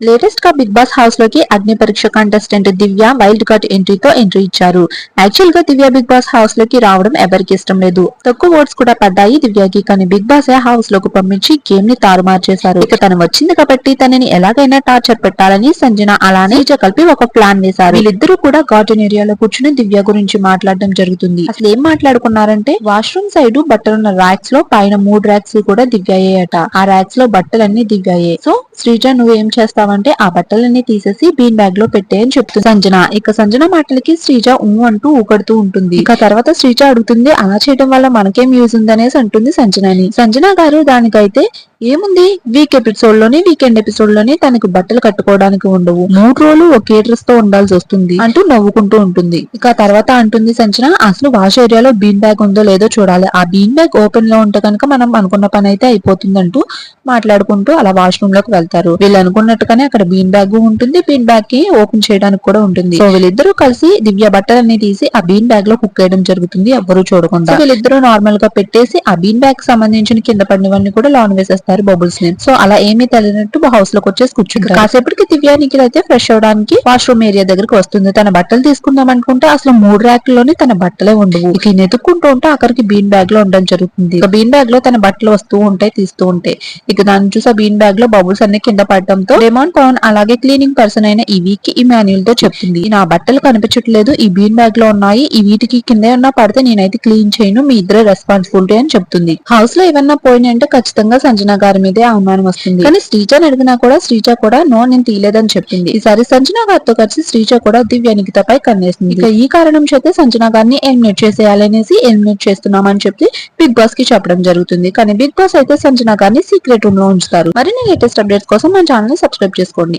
Latest గా big boss house లోకి అగ్ని పరీక్ష కంటెస్టెంట్ దివ్య వైల్డ్ కార్డ్ ఎంట్రీతో ఎంట్రీ ఇచ్చారు. యాక్చువల్ గా దివ్య బిగ్ బాస్ హౌస్ లోకి రావడం ఎవరికి ఇష్టం లేదు. తక్కువ ఓట్స్ కూడా పడ్డాయి దివ్యకి. కానీ బిగ్ బాస్ హౌస్ లోకి పంపించి గేమ్ ని తారుమారు చేశారు. ఇక తను వచ్చింది కాబట్టి తనని ఎలాగైనా టార్చర్ పెట్టాలని సంజన అలానే శ్రీజ కలిపి ఒక ప్లాన్ వేశారు. వీళ్ళిద్దరూ కూడా గార్డెన్ ఏరియాలో కూర్చుని దివ్య గురించి మాట్లాడడం జరుగుతుంది. అసలు ఏం మాట్లాడుకున్నారంటే వాష్రూమ్ సైడ్ బట్టలున్న ర్యాక్స్ లో పైన 3 ర్యాక్స్ కూడా దివ్యాయేట. ఆ ర్యాక్స్ లో బట్టలన్నీ దివ్యాయే. సో శ్రీజ నువ్వేం చేస్తావు అంటే ఆ బట్టలన్నీ తీసేసి బీన్ బ్యాగ్ లో పెట్టే అని చెప్తుంది సంజన. ఇక సంజన మాటలకి శ్రీజ అంటూ ఊకడుతూ ఉంటుంది. ఇక తర్వాత శ్రీజ అడుగుతుంది అలా చేయడం వల్ల మనకేం యూజ్ ఉందనేసి అంటుంది సంజనని. సంజన గారు దానికైతే ఏముంది, వీకెండ్ ఎపిసోడ్ లోని తనకు బట్టలు కట్టుకోవడానికి ఉండవు, 3 రోజులు ఒకే డ్రెస్ తో ఉండాల్సి వస్తుంది అంటూ నవ్వుకుంటూ ఉంటుంది. ఇక తర్వాత అంటుంది సంజన అసలు వాష్ ఏరియాలో బీన్ బ్యాగ్ ఉందో లేదో చూడాలి, ఆ బీన్ బ్యాగ్ ఓపెన్ లో ఉంటే కనుక మనం అనుకున్న పని అయితే అయిపోతుంది అంటూ మాట్లాడుకుంటూ అలా వాష్రూమ్ లోకి వెళ్తారు. వీళ్ళు అనుకున్నట్టుగానే అక్కడ బీన్ బ్యాగ్ ఉంటుంది, బీన్ బ్యాగ్ కి ఓపెన్ చేయడానికి కూడా ఉంటుంది. సో వీళ్ళిద్దరూ కలిసి దివ్య బట్టలన్నీ తీసి ఆ బీన్ బ్యాగ్ లో కుక్ చేయడం జరుగుతుంది ఎవ్వరూ చూడకుండా. వీళ్ళిద్దరూ నార్మల్ గా పెట్టేసి ఆ బీన్ బ్యాగ్ సంబంధించిన కింద పడినవన్నీ కూడా లాన్ వేసేస్తారు బబుల్స్ ని. సో అలా ఏమీ తెలియనట్టు హౌస్ లోకి వచ్చేసి కూర్చుంటారు. కాసేపటికి దివ్య నిఖిల్ అయితే ఫ్రెష్ అవడానికి వాష్రూమ్ ఏరియా దగ్గరకు వస్తుంది. తన బట్టలు తీసుకుందాం అనుకుంటే అసలు 3 ర్యాక్లోనే తన బట్టలే ఉండవు. ఇక ఎత్తుక్కుంటూ ఉంటే అక్కడికి బీన్ బ్యాగ్ లో ఉండడం జరుగుతుంది. ఇక బీన్ బ్యాగ్ లో తన బట్టలు వస్తూ ఉంటాయి, తీస్తూ ఉంటాయి. ఇక దాన్ని చూసి ఆ బీన్ బ్యాగ్ లో బబుల్స్ అన్ని కింద పడడంతో డెమాన్ పవన్ అలాగే క్లీనింగ్ పర్సన్ అయిన ఈ వీక్ ఇమాన్యుల్ తో చెప్తుంది, నా బట్టలు కనిపించట్లేదు, ఈ బీన్ బ్యాగ్ లో ఉన్నాయి, ఈ వీటికి కింద ఏమన్నా పడితే నేనైతే క్లీన్ చేయను, మీ ఇద్దరే రెస్పాన్సిబిలిటీ అని చెప్తుంది. హౌస్ లో ఏమన్నా పోయినాయంటే ఖచ్చితంగా సంజన గారి మీదే అవమానం వస్తుంది. కానీ శ్రీజని అడిగినా కూడా శ్రీజ కూడా నో నేను తీయలేదని చెప్పింది. ఈసారి సంజన గారితో కలిసి శ్రీజ కూడా దివ్య నిఖితపై కన్నేసింది. ఇక ఈ కారణం చేత సంజన గారిని ఎలిమినేట్ చేసేయాలనేసి ఎలిమినేట్ చేస్తున్నామని చెప్పి బిగ్ బాస్ కి చెప్పడం జరుగుతుంది. కానీ బిగ్ బాస్ అయితే సంజన గారిని సీక్రెట్ రూమ్ లో ఉంచుతారు. మరిన్ని లేటెస్ట్ అప్డేట్స్ కోసం మన ఛానల్ ని సబ్స్క్రైబ్ చేసుకోండి.